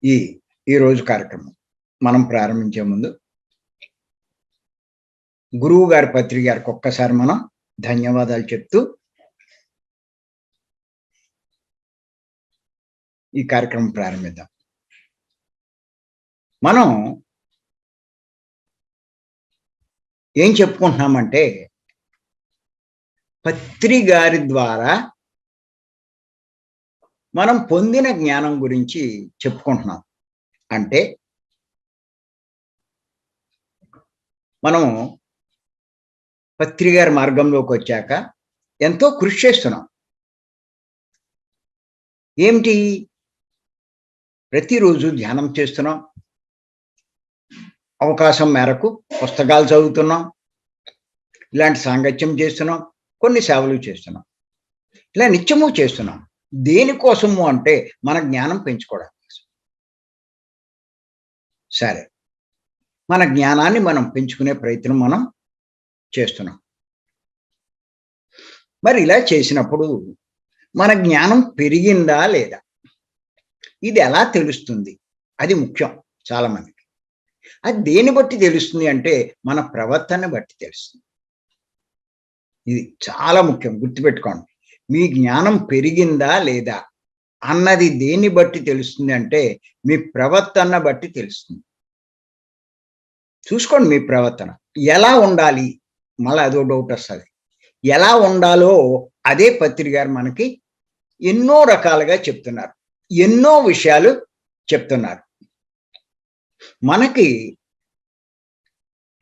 ఈ ఈరోజు కార్యక్రమం మనం ప్రారంభించే ముందు గురువు గారి పత్రిక గారికి ఒక్కసారి మనం ధన్యవాదాలు చెప్తూ ఈ కార్యక్రమం ప్రారంభిద్దాం. మనం ఏం చెప్పుకుంటున్నామంటే పత్రి గారి ద్వారా మనం పొందిన జ్ఞానం గురించి చెప్పుకుంటున్నాం. అంటే మనం పత్రి గారి మార్గంలోకి వచ్చాక ఎంతో కృషి చేస్తున్నాం. ఏమిటి? ప్రతిరోజు ధ్యానం చేస్తున్నాం, అవకాశం మేరకు పుస్తకాలు చదువుతున్నాం, ఇలాంటి సాంగత్యం చేస్తున్నాం, కొన్ని సేవలు చేస్తున్నాం, ఇలా నిత్యము చేస్తున్నాం. దేనికోసము అంటే మన జ్ఞానం పెంచుకోవడం. సరే, మన జ్ఞానాన్ని మనం పెంచుకునే ప్రయత్నం మనం చేస్తున్నాం. మరి ఇలా చేసినప్పుడు మన జ్ఞానం పెరిగిందా లేదా, ఇది ఎలా తెలుస్తుంది? అది ముఖ్యం చాలా మందికి. అది దేని బట్టి తెలుస్తుంది అంటే మన ప్రవర్తన బట్టి తెలుస్తుంది. ఇది చాలా ముఖ్యం, గుర్తుపెట్టుకోండి. మీ జ్ఞానం పెరిగిందా లేదా అన్నది దేన్ని బట్టి తెలుస్తుంది అంటే మీ ప్రవర్తన బట్టి తెలుస్తుంది. చూసుకోండి మీ ప్రవర్తన ఎలా ఉండాలి. మళ్ళీ అదో డౌట్ వస్తుంది. ఎలా ఉండాలో అదే పత్రి గారు మనకి ఎన్నో రకాలుగా చెప్తున్నారు, ఎన్నో విషయాలు చెప్తున్నారు. మనకి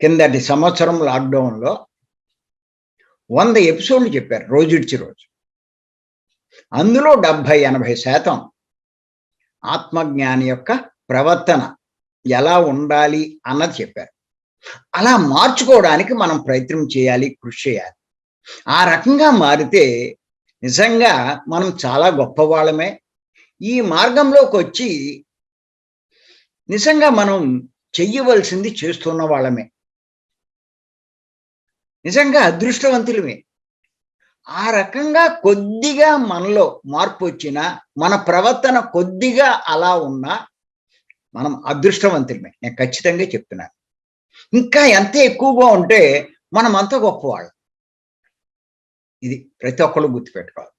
కిందటి సంవత్సరం లాక్డౌన్లో 100 ఎపిసోడ్లు చెప్పారు, రోజుడిచి రోజు. అందులో 70-80% ఆత్మజ్ఞాని యొక్క ప్రవర్తన ఎలా ఉండాలి అన్నది చెప్పారు. అలా మార్చుకోవడానికి మనం ప్రయత్నం చేయాలి, కృషి చేయాలి. ఆ రకంగా మారితే నిజంగా మనం చాలా గొప్పవాళ్ళమే. ఈ మార్గంలోకి వచ్చి నిజంగా మనం చెయ్యవలసింది చేస్తున్న వాళ్ళమే, నిజంగా అదృష్టవంతులమే. ఆ రకంగా కొద్దిగా మనలో మార్పు వచ్చినా, మన ప్రవర్తన కొద్దిగా అలా ఉన్నా మనం అదృష్టవంతులమే, నేను ఖచ్చితంగా చెప్తున్నాను. ఇంకా ఎంత ఎక్కువగా ఉంటే మనం అంత గొప్పవాళ్ళం. ఇది ప్రతి ఒక్కళ్ళు గుర్తుపెట్టుకోవాలి.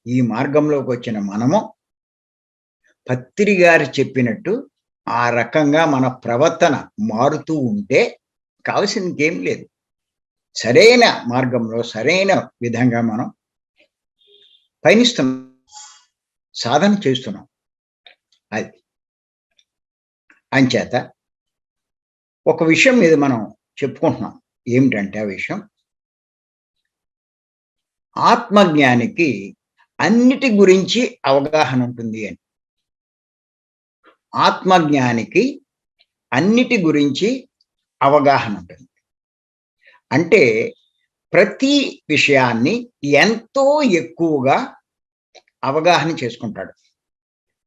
ఈ మార్గంలోకి వచ్చిన మనము పత్రి గారు చెప్పినట్టు ఆ రకంగా మన ప్రవర్తన మారుతూ ఉంటే కావాల్సింది ఇంకేం లేదు. సరైన మార్గంలో సరైన విధంగా మనం పయనిస్తున్నాం, సాధన చేస్తున్నాం. అది అంచేత ఒక విషయం మీద మనం చెప్పుకుంటున్నాం. ఏమిటంటే ఆ విషయం, ఆత్మజ్ఞానికి అన్నిటి గురించి అవగాహన ఉంటుంది అని. ఆత్మజ్ఞానికి అన్నిటి గురించి అవగాహన ఉంటుంది అంటే ప్రతి విషయాన్ని ఎంతో ఎక్కువగా అవగాహన చేసుకుంటాడు.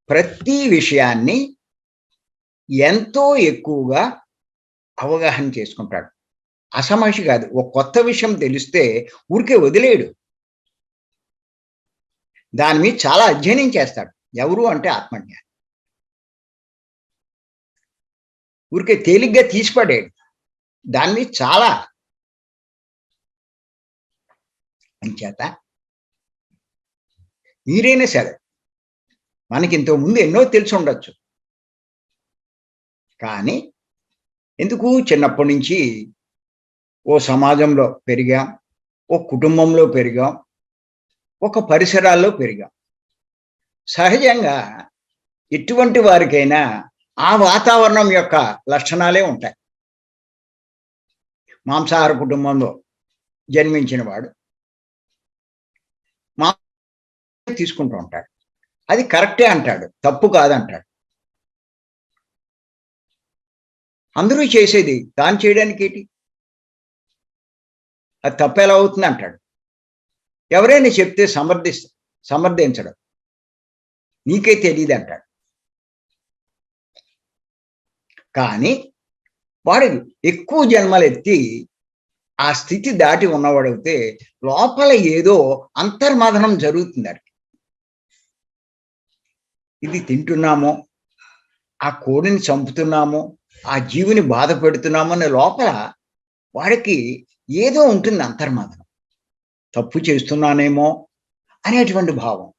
ప్రతి విషయాన్ని ఎంతో ఎక్కువగా అవగాహన చేసుకుంటాడు. అసమర్షి కాదు. ఒక కొత్త విషయం తెలిస్తే ఊరికే వదిలేడు, దాని మీద చాలా అధ్యయనం చేస్తాడు. ఎవరు అంటే ఆత్మజ్ఞాని. ఊరికే తేలిగ్గా తీసిపడేడు, దాని మీద చాలా. అంచేత మీరైనా సరే, మనకి ఇంతకుముందు ఎన్నో తెలిసి ఉండొచ్చు, కానీ ఎందుకు చిన్నప్పటి నుంచి ఓ సమాజంలో పెరిగాం, ఓ కుటుంబంలో పెరిగాం, ఒక పరిసరాల్లో పెరిగాం. సహజంగా ఎటువంటి వారికైనా ఆ వాతావరణం యొక్క లక్షణాలే ఉంటాయి. మాంసాహార కుటుంబంలో జన్మించిన వాడు తీసుకుంటూ ఉంటాడు, అది కరెక్టే అంటాడు, తప్పు కాదంటాడు. అందరూ చేసేది దాన్ని చేయడానికి ఏంటి, అది తప్పు ఎలా అవుతుంది అంటాడు. ఎవరైనా చెప్తే సమర్థించడం, నీకే తెలియదు అంటాడు. కానీ వాడు ఎక్కువ జన్మలు ఎత్తి ఆ స్థితి దాటి ఉన్నవాడైతే లోపల ఏదో అంతర్మథనం జరుగుతుంది. ఇది తింటున్నామో, ఆ కోడిని చంపుతున్నామో, ఆ జీవిని బాధ పెడుతున్నామో అనే లోపల వాడికి ఏదో ఉంటుంది అంతర్మదనం. తప్పు చేస్తున్నానేమో అనేటువంటి భావం.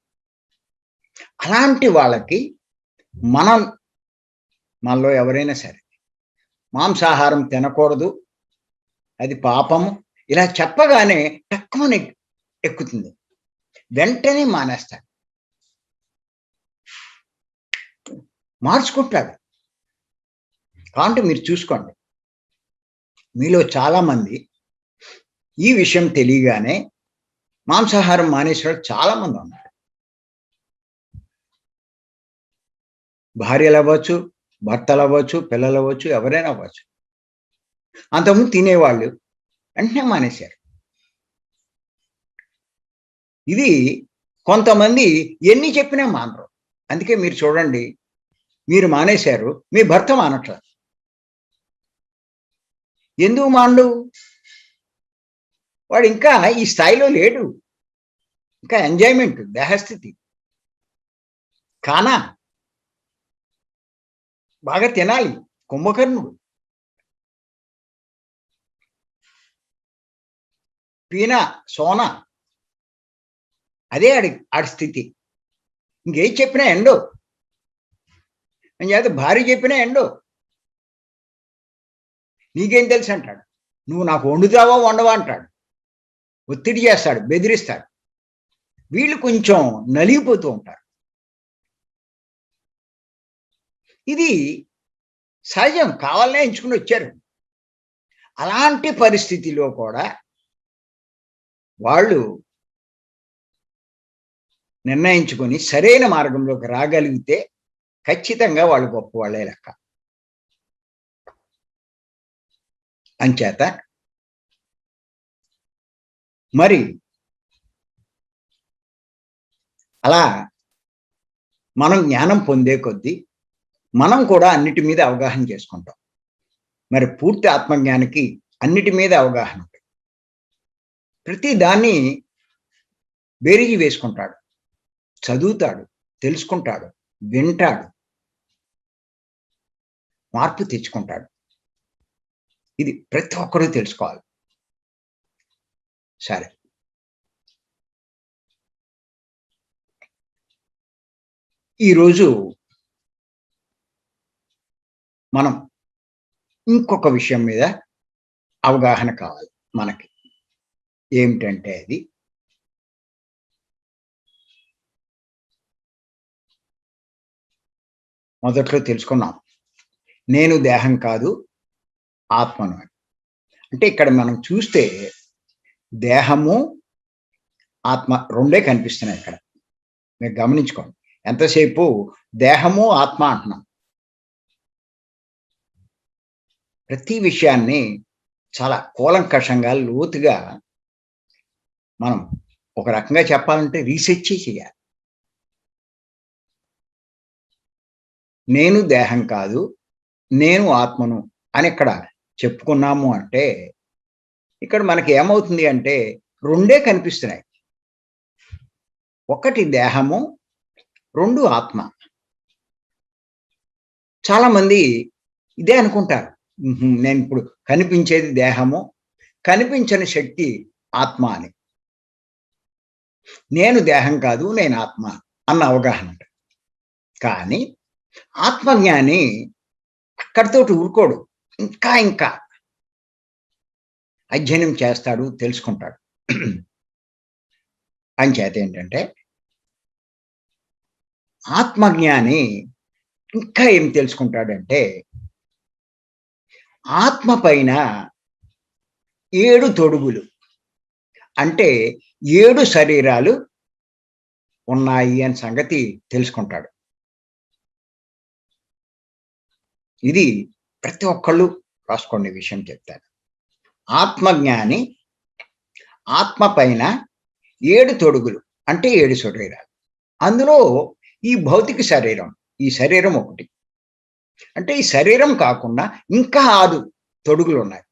అలాంటి వాళ్ళకి మనం మనలో ఎవరైనా సరే మాంసాహారం తినకూడదు, అది పాపము, ఇలా చెప్పగానే టక్కుమని ఎక్కుతుంది. వెంటనే మానేస్తాడు, మార్చుకుంటాడు. కాబట్టి మీరు చూసుకోండి, మీలో చాలామంది ఈ విషయం తెలియగానే మాంసాహారం మానేసేవాళ్ళు చాలామంది ఉన్నారు. భార్యలు అవ్వచ్చు, భర్తలు అవ్వచ్చు, పిల్లలు అవ్వచ్చు, ఎవరైనా అవ్వచ్చు. అంతకుముందు తినేవాళ్ళు వెంటనే మానేశారు. ఇది కొంతమంది ఎన్ని చెప్పినా మానరు. అందుకే మీరు చూడండి, మీరు మానేశారు, మీ భర్త మానట్లేదు. ఎందుకు మానడు? వాడు ఇంకా ఈ స్థాయిలో లేడు. ఇంకా ఎంజాయ్మెంట్, దేహస్థితి. కానా బాగా తినాలి, కుంభకర్ణుడు. పీనా సోనా, అదే ఆడి స్థితి. ఇంకేం చెప్పినా ఎండో, అని చేత భార్య చెప్పినా ఎండో. నీకేం తెలుసు అంటాడు. నువ్వు నాకు వండుతావా వండవా అంటాడు. ఒత్తిడి చేస్తాడు, బెదిరిస్తాడు. వీళ్ళు కొంచెం నలిగిపోతూ ఉంటారు. ఇది సహజం, కావాలనే ఎంచుకుని వచ్చారు. అలాంటి పరిస్థితిలో కూడా వాళ్ళు నిర్ణయించుకొని సరైన మార్గంలోకి రాగలిగితే ఖచ్చితంగా వాళ్ళు గొప్పవాళ్లే లెక్క. అంచేత మరి అలా మనం జ్ఞానం పొందే కొద్దీ మనం కూడా అన్నిటి మీద అవగాహన చేసుకుంటాం. మరి పూర్తి ఆత్మజ్ఞానికి అన్నిటి మీద అవగాహన ఉంటుంది. ప్రతి దాన్ని బేరీజు వేసుకుంటాడు, చదువుతాడు, తెలుసుకుంటాడు, వింటాడు, మార్పు తెచ్చుకుంటాడు. ఇది ప్రతి ఒక్కరూ తెలుసుకోవాలి. సరే, ఈరోజు మనం ఇంకొక విషయం మీద అవగాహన కావాలి మనకి. ఏమిటంటే అది మొదట్లో తెలుసుకున్నాం, నేను దేహం కాదు ఆత్మను అని. అంటే ఇక్కడ మనం చూస్తే దేహము ఆత్మ రెండే కనిపిస్తున్నాయి ఇక్కడ. మీరు గమనించుకోండి, ఎంతసేపు దేహము ఆత్మ అంటున్నాం. ప్రతి విషయాన్ని చాలా కూలంకషంగా లోతుగా మనం ఒక రకంగా చెప్పాలంటే రీసెర్చ్ చేయాలి. నేను దేహం కాదు, నేను ఆత్మను అని ఇక్కడ చెప్పుకున్నాము అంటే ఇక్కడ మనకి ఏమవుతుంది అంటే రెండే కనిపిస్తున్నాయి. ఒకటి దేహము, రెండు ఆత్మ. చాలామంది ఇదే అనుకుంటారు, నేను ఇప్పుడు కనిపించేది దేహము, కనిపించని శక్తి ఆత్మ అని. నేను దేహం కాదు, నేను ఆత్మ అన్న అవగాహన. కానీ ఆత్మజ్ఞాని అక్కడితోటి ఊరుకోడు, ఇంకా ఇంకా అధ్యయనం చేస్తాడు, తెలుసుకుంటాడు. అంచేత ఏంటంటే ఆత్మజ్ఞాని ఇంకా ఏం తెలుసుకుంటాడంటే ఆత్మ పైన 7 తొడుగులు, అంటే 7 శరీరాలు ఉన్నాయి అని సంగతి తెలుసుకుంటాడు. ఇది ప్రతి ఒక్కళ్ళు రాసుకోండి, విషయం చెప్తాను. ఆత్మజ్ఞాని ఆత్మ పైన 7 తొడుగులు, అంటే 7 శరీరాలు. అందులో ఈ భౌతిక శరీరం, ఈ శరీరం ఒకటి. అంటే ఈ శరీరం కాకుండా ఇంకా 6 తొడుగులు ఉన్నాయి.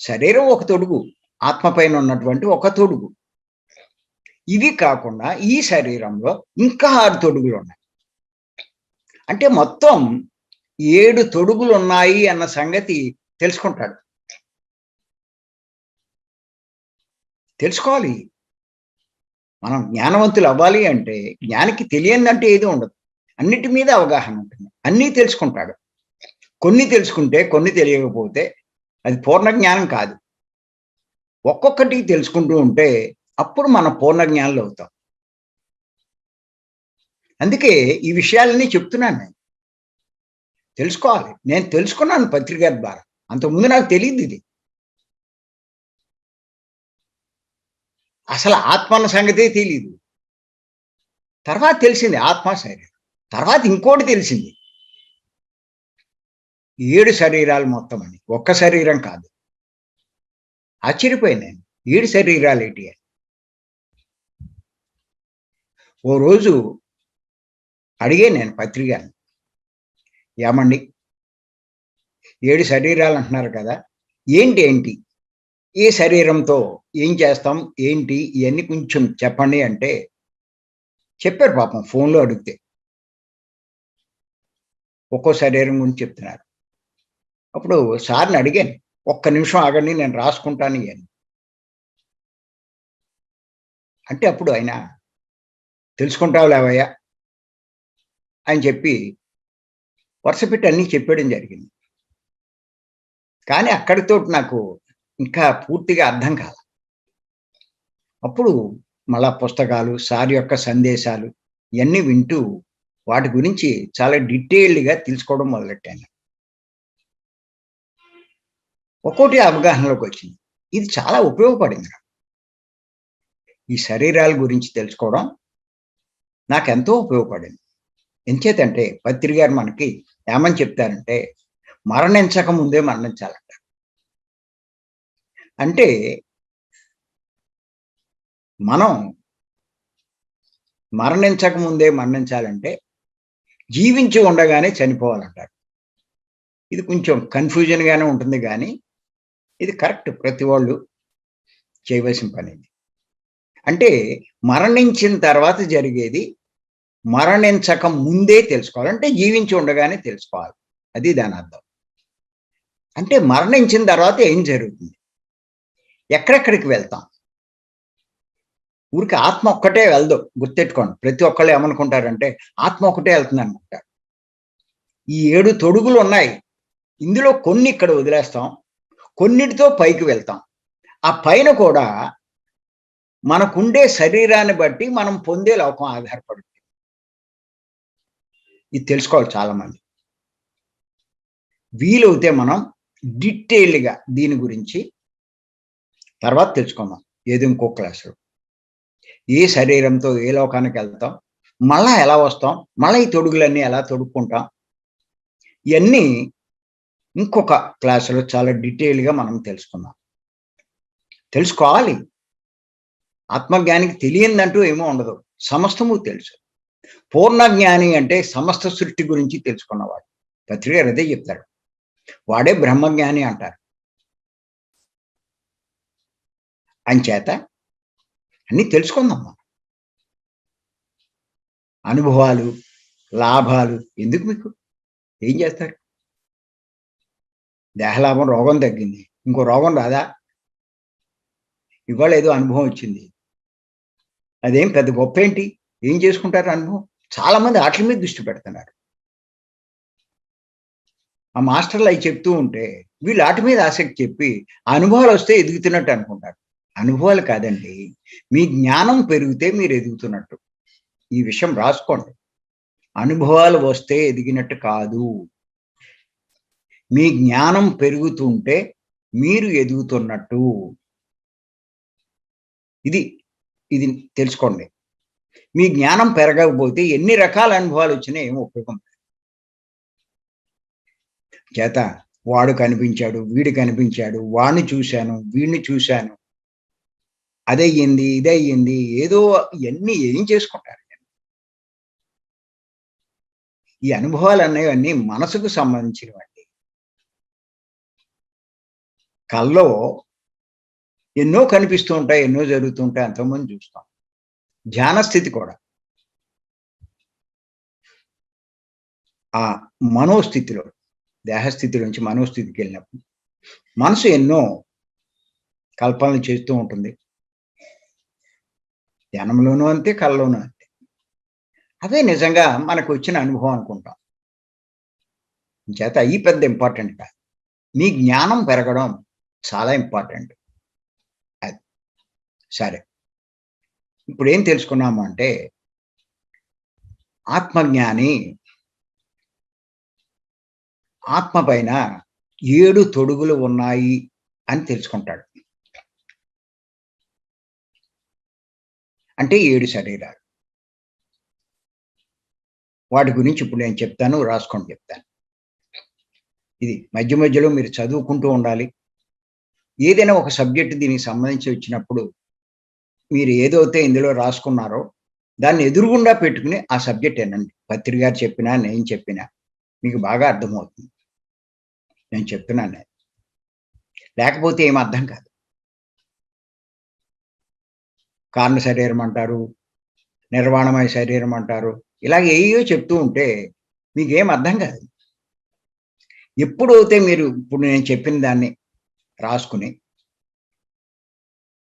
శరీరం ఒక తొడుగు, ఆత్మ పైన ఉన్నటువంటి ఒక తొడుగు. ఇవి కాకుండా ఈ శరీరంలో ఇంకా 6 తొడుగులు ఉన్నాయి. అంటే మొత్తం 7 తొడుగులున్నాయి అన్న సంగతి తెలుసుకుంటాడు. తెలుసుకోవాలి. మనం జ్ఞానవంతులు అవ్వాలి అంటే, జ్ఞానికి తెలియనిదంటే ఏది ఉండదు. అన్నిటి మీద అవగాహన ఉంటుంది. అన్నీ తెలుసుకుంటాడు. కొన్ని తెలుసుకుంటే, కొన్ని తెలియకపోతే అది పూర్ణ జ్ఞానం కాదు. ఒక్కొక్కటి తెలుసుకుంటూ ఉంటే, అప్పుడు మనం పూర్ణ జ్ఞానులు అవుతాం. అందుకే ఈ విషయాలన్నీ చెప్తున్నాను నేను. తెలుసుకోవాలి. నేను తెలుసుకున్నాను పత్రిక ద్వారా. అంతకుముందు నాకు తెలీదిది. అసలు ఆత్మ అన్న సంగతే తెలీదు. తర్వాత తెలిసింది ఆత్మ శరీరం. తర్వాత ఇంకోటి తెలిసింది. 7 శరీరాలు మొత్తం అని. ఒక్క శరీరం కాదు. ఆశ్చర్యపోయాను నేను. 7 శరీరాలేంటి అని. ఓ రోజు అడిగాను నేను పత్రికని. ఏమండి 7 శరీరాలు అంటున్నారు కదా! ఏంటి? ఏ శరీరంతో ఏం చేస్తాం? ఏంటి? ఇయన్నీ కొంచెం చెప్పండి అంటే చెప్పారు పాపం ఫోన్‌లో అడిగితే. ఒక్కో శరీరం గురించి చెప్తున్నారు. అప్పుడు సార్‌ని అడిగాను. ఒక్క నిమిషం ఆగండి నేను రాసుకుంటాను ఇయన్నీ. అంటే అప్పుడు ఆయన తెలుసుకుంటావు లేవయ్యా అని చెప్పి వరుస పెట్టి అన్నీ చెప్పేయడం జరిగింది. కానీ అక్కడితోటి నాకు ఇంకా పూర్తిగా అర్థం కాల. అప్పుడు మళ్ళా పుస్తకాలు, సార్ యొక్క సందేశాలు ఇయన్నీ వింటూ వాటి గురించి చాలా డీటెయిల్డ్‌గా తెలుసుకోవడం మొదలెట్టాను. ఒక్కోటి అవగాహనలోకొచ్చింది. ఇది చాలా ఉపయోగపడింది నాకు. ఈ శరీరాల గురించి తెలుసుకోవడం నాకెంతో ఉపయోగపడింది. ఎంచేతంటే పత్రి గారు మనకి ఏమని చెప్తారంటే, మరణించక ముందే మరణించాలంట. అంటే మనం మరణించక ముందే మరణించాలంటే, జీవించి ఉండగానే చనిపోవాలంటారు. ఇది కొంచెం కన్‌ఫ్యూజన్‌గానే ఉంటుంది గానీ, ఇది కరెక్ట్ ప్రతి వాళ్ళు చేయవలసిన పనిది. అంటే మరణించిన తర్వాత జరిగేది మరణించక ముందే తెలుసుకోవాలి. అంటే జీవించి ఉండగానే తెలుసుకోవాలి. అది దానర్థం. అంటే మరణించిన తర్వాత ఏం జరుగుతుంది? ఎక్కడెక్కడికి వెళ్తాం? ఊరికే ఆత్మ ఒక్కటే వెళ్ళదు. గుర్తెట్టుకోండి. ప్రతి ఒక్కళ్ళు ఏమనుకుంటారంటే, ఆత్మ ఒకటే ఎళ్తుందనుకుంటారు. ఈ 7 తొడుగులున్నాయి. ఇందులో కొన్ని ఇక్కడ వదిలేస్తాం. కొన్నిటితో పైకి వెళ్తాం. ఆ పైన కూడా మనకుండే శరీరాన్ని బట్టి మనం పొందే లోకం ఆధారపడుతుంది. ఇది తెలుసుకోవాలి చాలామంది. వీలవుతే మనం డీటెయిల్డ్‌గా దీని గురించి తర్వాత తెలుసుకుందాం. ఏదో ఇంకో క్లాస్‌లో. ఏ శరీరంతో ఏ లోకానికెళ్తాం? మళ్ళా ఎలా వస్తాం? మళ్ళా ఈ తొడుగులన్నీ ఎలా తొడుక్కుంటాం? ఇయన్నీ ఇంకొక క్లాస్‌లో చాలా డీటెయిల్‌గా మనం తెలుసుకుందాం. తెలుసుకోవాలి. ఆత్మజ్ఞానికి తెలియనిదంటూ ఏమీ ఉండదు. సమస్తము తెలుసు. పూర్ణ జ్ఞాని అంటే సమస్త సృష్టి గురించి తెలుసుకున్నవాడు. పత్రిక గారు అదే చెప్తాడు. వాడే బ్రహ్మజ్ఞాని అంటారు. అంచేత అన్నీ తెలుసుకుందాం మనం. అనుభవాలు, లాభాలు ఎందుకు మీకు? ఏం చేస్తారు? దేహలాభం రోగం తగ్గింది. ఇంకో రోగం రాదా? ఇవాళ ఏదో అనుభవం వచ్చింది. అదేం పెద్ద గొప్పేంటి? ఏం చేసుకుంటారు అనుభవం? చాలా మంది ఆటిల మీద దృష్టి పెడుతున్నారు. ఆ మాస్టర్‌లు అయి చెప్తూ ఉంటే, వీళ్ళు ఆటి మీద ఆసక్తి చెప్పి, ఆ అనుభవాలొస్తే ఎదుగుతున్నట్టు అనుకుంటారు. అనుభవాలు కాదండి. మీ జ్ఞానం పెరిగితే మీరు ఎదుగుతున్నట్టు. ఈ విషయం రాసుకోండి. అనుభవాలు వస్తే ఎదిగినట్టు కాదు. మీ జ్ఞానం పెరుగుతుంటే మీరు ఎదుగుతున్నట్టు. ఇది, ఇది తెలుసుకోండి. మీ జ్ఞానం పెరగకపోతే ఎన్ని రకాల అనుభవాలొచ్చినా ఏమి ఉపయోగం లేదు. చేత వాడు కనిపించాడు, వీడు కనిపించాడు, వాడిని చూశాను, వీడిని చూశాను. అదయ్యింది, ఇదయ్యింది. ఏదో ఇయన్నీ ఏం చేసుకుంటారు? ఈ అనుభవాలనేవన్నీ మనసుకు సంబంధించినవండి. కల్లో ఎన్నో కనిపిస్తూ ఉంటాయి, ఎన్నో జరుగుతూ ఉంటాయి. ఎంతోమంది చూస్తాం. ధ్యాన స్థితి కూడా. ఆ మనోస్థితిలో, దేహస్థితి నుంచి మనోస్థితికి వెళ్ళినప్పుడు మనసు ఎన్నో కల్పనలు చేస్తూ ఉంటుంది. ధ్యానంలోనూ అంతే, కలలోనూ అంతే. అదే నిజంగా మనకు వచ్చిన అనుభవం అనుకుంటాం. చేత ఈ పెద్ద ఇంపార్టెంట్ కాదు. మీ జ్ఞానం పెరగడం చాలా ఇంపార్టెంట్. అది. సరే. ఇప్పుడేం తెలుసుకున్నాము అంటే, ఆత్మజ్ఞాని ఆత్మ పైన 7 తొడుగులు ఉన్నాయి అని తెలుసుకుంటాడు. అంటే 7 శరీరాలు. వాటి గురించి ఇప్పుడు నేను చెప్తాను. రాసుకోండి చెప్తాను. ఇది మధ్య మధ్యలో మీరు చదువుకుంటూ ఉండాలి. ఏదైనా ఒక సబ్జెక్ట్ దీనికి సంబంధించి వచ్చినప్పుడు, మీరు ఏదైతే ఇందులో రాసుకున్నారో, దాన్ని ఎదురుగుండా పెట్టుకుని ఆ సబ్జెక్ట్ వినండి. పత్రి గారు చెప్పినా, నేను చెప్పినా మీకు బాగా అర్థమవుతుంది. నేను చెప్తున్నాను. లేకపోతే ఏమి అర్థం కాదు. కారణ శరీరం అంటారు, నిర్వాణమయ శరీరం అంటారు. ఇలాగ ఏయో చెప్తూ ఉంటే మీకేం అర్థం కాదు. ఎప్పుడైతే మీరు ఇప్పుడు నేను చెప్పిన దాన్ని రాసుకుని,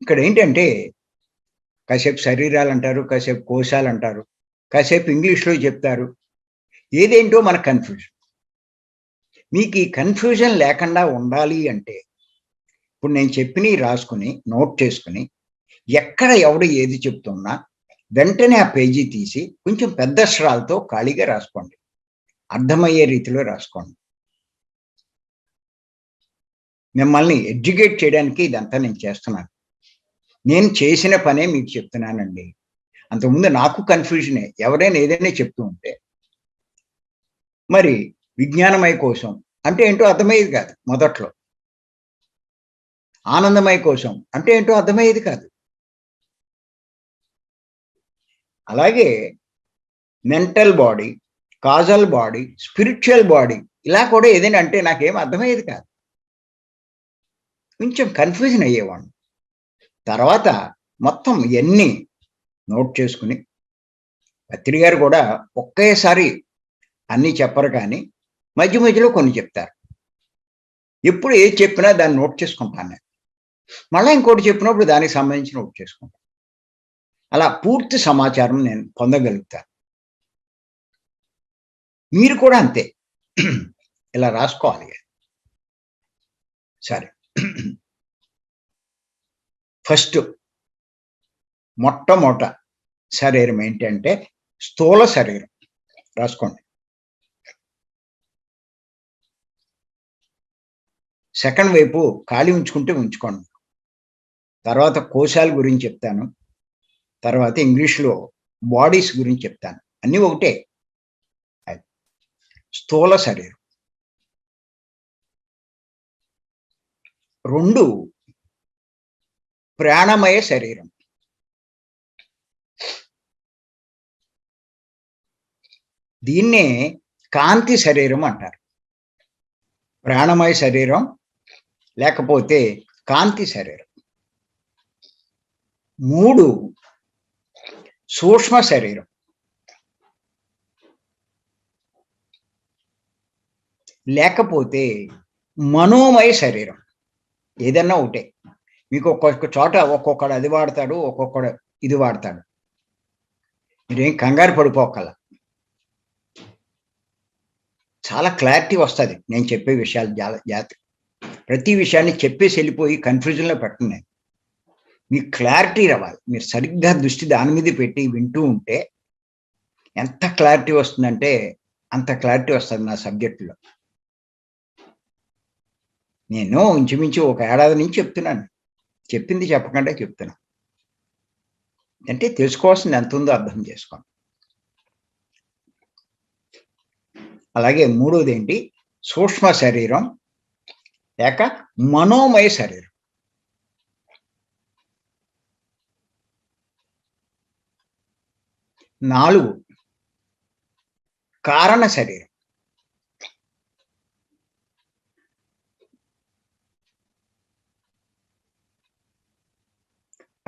ఇక్కడేంటంటే కాసేపు శరీరాలంటారు, కాసేపు కోశాలంటారు, కాసేపు ఇంగ్లీష్‌లో చెప్తారు. ఏదేంటో మనకు కన్‌ఫ్యూజన్. మీకు ఈ కన్‌ఫ్యూజన్ లేకుండా ఉండాలి అంటే, ఇప్పుడు నేను చెప్పినయి రాసుకొని, నోట్ చేసుకొని, ఎక్కడ ఎవడు ఏది చెప్తున్నా వెంటనే ఆ పేజీ తీసి కొంచెం పెద్ద అక్షరాలతో ఖాళీగా రాసుకోండి. అర్థమయ్యే రీతిలో రాసుకోండి. మిమ్మల్ని ఎడ్యుకేట్ చేయడానికి ఇదంతా నేను చేస్తున్నాను. నేను చేసిన పనే మీకు చెప్తున్నానండి. అంతకుముందు నాకు కన్‌ఫ్యూజనే. ఎవరైనా ఏదైనా చెప్తూ ఉంటే, మరి విజ్ఞానమయ కోశం అంటే ఏంటో అర్థమయ్యేది కాదు మొదట్లో. ఆనందమయ కోశం అంటే ఏంటో అర్థమయ్యేది కాదు. అలాగే mental body, causal body, spiritual body ఇలా కూడా ఏదైనా అంటే నాకేం అర్థమయ్యేది కాదు. కొంచెం కన్‌ఫ్యూజన్ అయ్యేవాడిని. తర్వాత మొత్తం ఇయన్నీ నోట్ చేసుకొని, పత్రి గారు కూడా ఒకేసారి అన్నీ చెప్పరు కానీ, మధ్య మధ్యలో కొన్ని చెప్తారు. ఎప్పుడు ఏది చెప్పినా దాన్ని నోట్ చేసుకుంటాను నేను. మళ్ళా ఇంకోటి చెప్పినప్పుడు దానికి సంబంధించి నోట్ చేసుకుంటాను. అలా పూర్తి సమాచారం నేను పొందగలుగుతాను. మీరు కూడా అంతే. ఇలా రాసుకోవాలి. సరే. ఫస్ట్ మొట్టమొదట శరీరం ఏంటంటే స్థూల శరీరం. రాసుకోండి. సెకండ్ వైపు ఖాళీ ఉంచుకుంటే ఉంచుకోండి. తర్వాత కోశాల గురించి చెప్తాను. తర్వాత ఇంగ్లీష్‌లో బాడీస్ గురించి చెప్తాను. అన్నీ ఒకటే. అది. స్థూల శరీరం. 2 ప్రాణమయ శరీరం. దీన్నే కాంతి శరీరం అంటారు. ప్రాణమయ శరీరం లేకపోతే కాంతి శరీరం. 3 సూక్ష్మ శరీరం. లేకపోతే మనోమయ శరీరం. ఏదన్నా ఒకటే. మీకు ఒక్కొక్క చోట ఒక్కొక్కడు అది వాడతాడు, ఒక్కొక్కడు ఇది వాడతాడు. మీరేం కంగారు పడిపోక్కర్ల. చాలా క్లారిటీ వస్తది. నేను చెప్పే విషయాలు జాగ్రత్తగా. ప్రతి విషయాన్ని చెప్పేసి వెళ్ళిపోయి కన్‌ఫ్యూజన్‌లో పెట్టను నేను. మీకు క్లారిటీ రావాలి. మీరు సరిగ్గా దృష్టి దాని మీద పెట్టి వింటూ ఉంటే ఎంత క్లారిటీ వస్తుందంటే అంత క్లారిటీ వస్తది నా సబ్జెక్ట్‌లో. నేను ఇంచుమించు ఒక ఏడాది నుంచి చెప్తున్నాను. చెప్పింది చెప్పకుండా చెప్తున్నా. అంటే తెలుసుకోవాల్సింది ఎంతుందో అర్థం చేసుకోండి. అలాగే మూడోదేంటి సూక్ష్మ శరీరం లేక మనోమయ శరీరం. 4 కారణ శరీరం.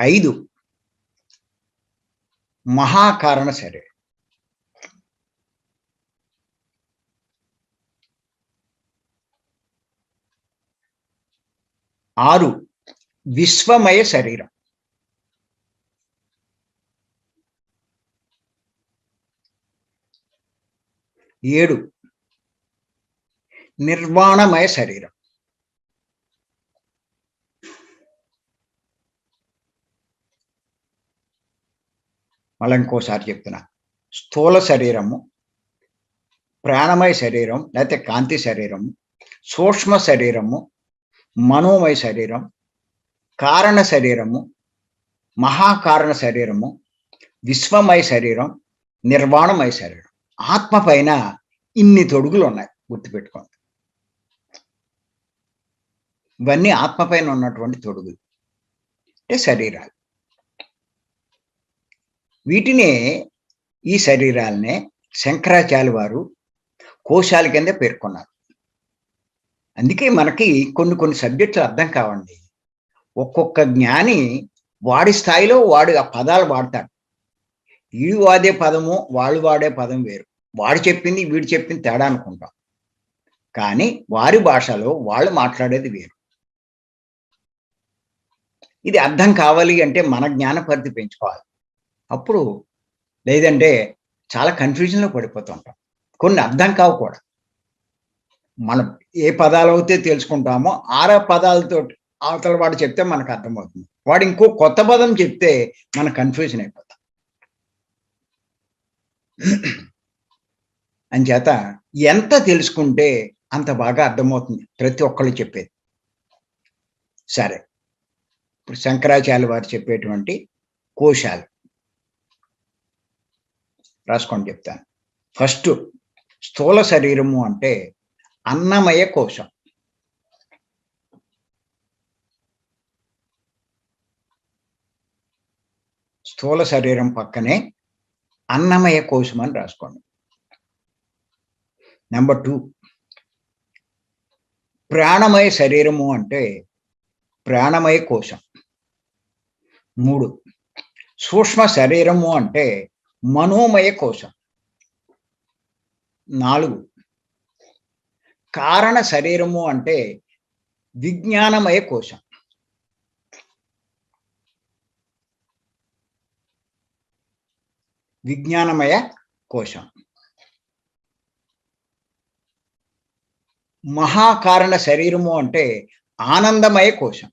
5 మహాకారణ శరీరం. 6 విశ్వమయ శరీరం. 7 నిర్వాణమయ శరీరం. 'ఇంకోసారి చెప్తున్నా. స్థూల శరీరము, ప్రాణమయ శరీరం లేకపోతే కాంతి శరీరము, సూక్ష్మ శరీరము, మనోమయ శరీరం, కారణ శరీరము, మహాకారణ శరీరము, విశ్వమయ శరీరం, నిర్వాణమయ శరీరం. ఆత్మ పైన ఇన్ని తొడుగులు ఉన్నాయి, గుర్తుపెట్టుకోండి. ఇవన్నీ ఆత్మ పైన ఉన్నటువంటి తొడుగులు అంటే శరీరాలు. వీటినే, ఈ శరీరాలనే శంకరాచార్య వారు కోశాల కింద పేర్కొన్నారు. అందుకే మనకి కొన్ని సబ్జెక్టులు అర్థం కావండి. ఒక్కొక్క జ్ఞాని వాడి స్థాయిలో వాడు ఆ పదాలు వాడతాడు. వీడు వాడే పదము వాళ్ళు వాడే పదం వేరు. వాడు చెప్పింది వీడు చెప్పింది తేడా అనుకుంటాం. కానీ వారి భాషలో వాళ్ళు మాట్లాడేది వేరు. ఇది అర్థం కావాలి అంటే మన జ్ఞాన పరిధి పెంచుకోవాలి. అప్పుడు లేదంటే చాలా కన్ఫ్యూజన్లో పడిపోతూ ఉంటాం. కొన్ని అర్థం కావు కూడా. మనం ఏ పదాలు అయితే తెలుసుకుంటామో పదాలతో అవతల వాడు చెప్తే మనకు అర్థమవుతుంది. వాడు ఇంకో కొత్త పదం చెప్తే మన కన్ఫ్యూజన్ అయిపోతాం. అంచేత ఎంత తెలుసుకుంటే అంత బాగా అర్థమవుతుంది ప్రతి ఒక్కళ్ళు చెప్పేది. సరే, ఇప్పుడు శంకరాచార్య వారు చెప్పేటువంటి కోశాలు రాసుకోండి, చెప్తాను. ఫస్ట్, స్థూల శరీరము అంటే అన్నమయ కోశం. స్థూల శరీరం పక్కనే అన్నమయ కోశం అని రాసుకోండి. నెంబర్ 2, ప్రాణమయ శరీరము అంటే ప్రాణమయ కోశం. 3, సూక్ష్మ శరీరము అంటే మనోమయ కోశం. 4, కారణ శరీరము అంటే విజ్ఞానమయ కోశం. 5, మహాకారణ శరీరము అంటే ఆనందమయ కోశం.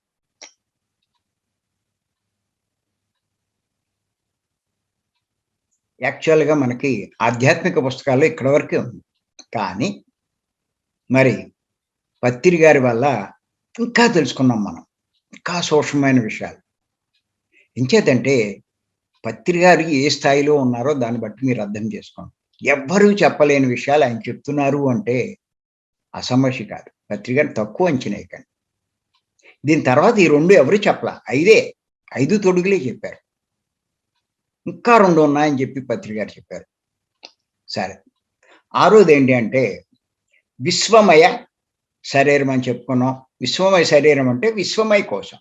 యాక్చువల్గా మనకి ఆధ్యాత్మిక పుస్తకాల్లో ఇక్కడ వరకే ఉంది. కానీ మరి పత్రి గారి వల్ల ఇంకా తెలుసుకున్నాం మనం, ఇంకా సూక్ష్మమైన విషయాలు. ఇంచేతంటే పత్రి గారు ఏ స్థాయిలో ఉన్నారో దాన్ని బట్టి మీరు అర్థం చేసుకోండి. ఎవ్వరూ చెప్పలేని విషయాలు ఆయన చెప్తున్నారు అంటే అసమస్య కాదు. పత్రి గారు తక్కువ అంచనా వేయకండి. దీని తర్వాత ఈ 2 ఎవరు చెప్పలా, 5 తొడుగులే చెప్పారు. ఇంకా 2 ఉన్నాయని చెప్పి పత్రి గారు చెప్పారు. సరే, 6వది ఏంటి అంటే విశ్వమయ శరీరం అని చెప్పుకున్నాం. విశ్వమయ శరీరం అంటే విశ్వమయ కోశం.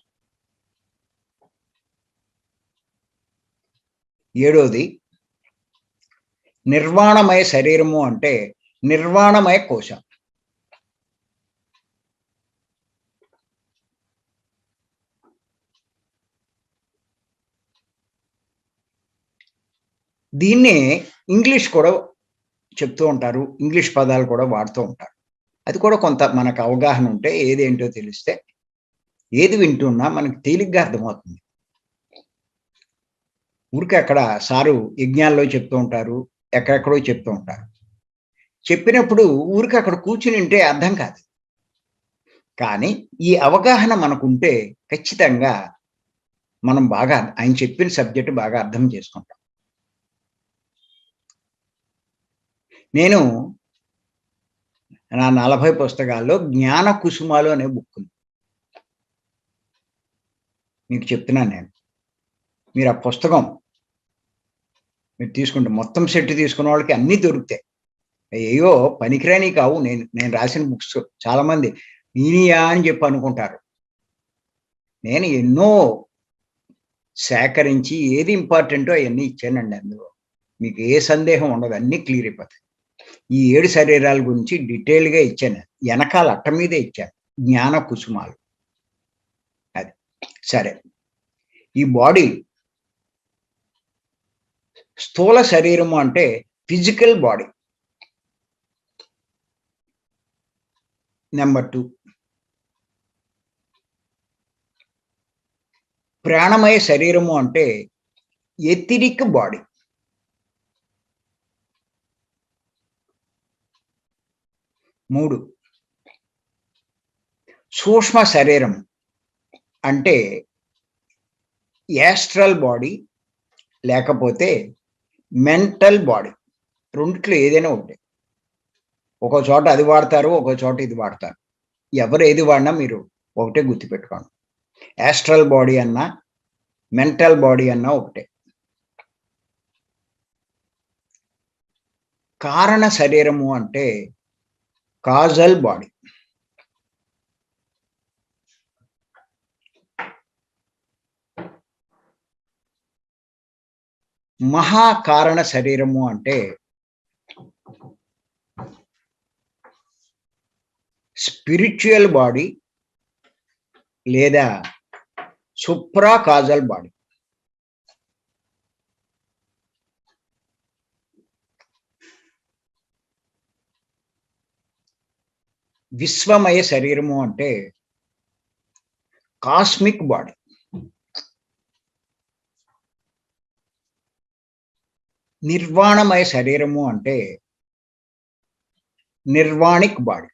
7వది నిర్వాణమయ శరీరము అంటే నిర్వాణమయ కోశం. 'దీన్నే ఇంగ్లీష్ కూడా చెప్తూ ఉంటారు, ఇంగ్లీష్ పదాలు కూడా వాడుతూ ఉంటారు. అది కూడా కొంత మనకు అవగాహన ఉంటే, ఏదేంటో తెలిస్తే, ఏది వింటున్నా మనకు తేలిగ్గా అర్థమవుతుంది. ఊరికే అక్కడ సారు యజ్ఞాల్లో చెప్తూ ఉంటారు, ఎక్కడెక్కడో చెప్తూ ఉంటారు. చెప్పినప్పుడు ఊరికే అక్కడ కూర్చుని ఉంటే అర్థం కాదు. కానీ ఈ అవగాహన మనకుంటే ఖచ్చితంగా మనం బాగా ఆయన చెప్పిన సబ్జెక్టు బాగా అర్థం చేసుకుంటాం. నేను నా 40 పుస్తకాల్లో జ్ఞాన కుసుమాలు అనే బుక్ ఉంది. మీకు చెప్తున్నాను నేను. మీరు ఆ పుస్తకం మీరు తీసుకుంటే మొత్తం సెట్ తీసుకున్న వాళ్ళకి అన్నీ దొరుకుతాయి. ఏయో పనికిరాని కావు. నేను రాసిన బుక్స్ చాలామంది ఈనియా అని చెప్పి అనుకుంటారు. నేను ఎన్నో సేకరించి ఏది ఇంపార్టెంటో అవన్నీ ఇచ్చానండి అందులో. మీకు ఏ సందేహం ఉండదు, అన్నీ క్లియర్ అయిపోతాయి. ఈ 7 శరీరాల గురించి డీటెయిల్‌గా ఇచ్చాను. వెనకాల అట్ట మీదే ఇచ్చాను, జ్ఞాన కుసుమాలు. సరే, ఈ బాడీ స్థూల శరీరము అంటే ఫిజికల్ బాడీ. నెంబర్ 2 ప్రాణమయ శరీరము అంటే ఎథిరిక్ బాడీ. 3 సూక్ష్మ శరీరం అంటే యాస్ట్రల్ బాడీ లేకపోతే మెంటల్ బాడీ. రెండిట్లో ఏదైనా ఒకటి. ఒక చోట అది వాడతారు, ఒక చోట ఇది వాడతారు. ఎవరు ఏది వాడినా మీరు ఒకటే గుర్తుపెట్టుకోండి. యాస్ట్రల్ బాడీ అన్నా మెంటల్ బాడీ అన్నా ఒకటే. కారణ శరీరము అంటే కాజల్ బాడీ. మహాకారణ శరీరము అంటే స్పిరిచువల్ బాడీ లేదా సుప్రా కాజల్ బాడీ. విశ్వమయ శరీరము అంటే కాస్మిక్ బాడీ. నిర్వాణమయ శరీరము అంటే నిర్వాణిక్ బాడీ.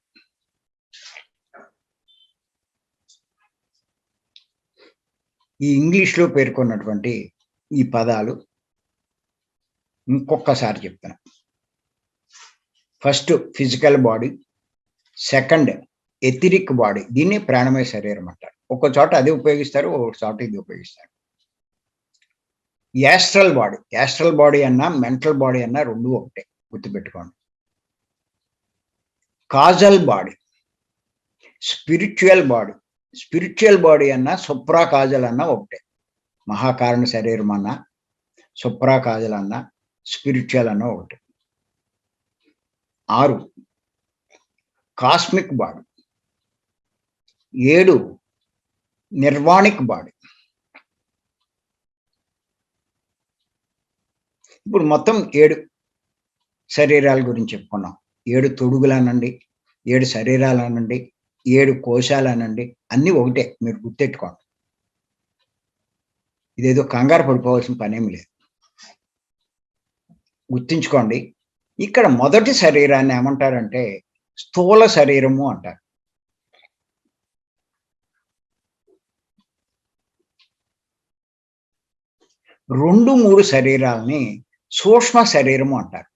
ఈ ఇంగ్లీష్లో పేర్కొన్నటువంటి ఈ పదాలు ఇంకొకసారి చెప్తాను. First physical body, second etheric body, దీన్ని ప్రాణమయ శరీరం అంటారు. ఒక చోట అది ఉపయోగిస్తారు, ఒక చోట ఇది ఉపయోగిస్తారు. యాస్ట్రల్ బాడీ అన్నా మెంటల్ బాడీ అన్నా రెండు ఒకటే, గుర్తుపెట్టుకోండి. కాజల్ బాడీ స్పిరిచువల్ బాడీ అన్నా సుప్రా కాజల్ అన్నా ఒకటే. మహాకారణ శరీరం అన్నా సుప్రా కాజల్ అన్నా స్పిరిచువల్ అన్నా ఒకటే. 6 కాస్మిక్ బాడీ, 7 నిర్వాణిక్ బాడీ. ఇప్పుడు మొత్తం 7 శరీరాల గురించి చెప్పుకున్నాం. 7 తొడుగులు అనండి, 7 శరీరాలు అనండి, 7 కోశాలు అనండి, అన్నీ ఒకటే, మీరు గుర్తెట్టుకోండి. ఇదేదో కంగారు పడిపోవాల్సిన పనేమి లేదు, గుర్తుంచుకోండి. ఇక్కడ మొదటి శరీరాన్ని ఏమంటారంటే స్థూల శరీరము అంటారు. రెండు 3 శరీరాలని సూక్ష్మ శరీరము అంటారు.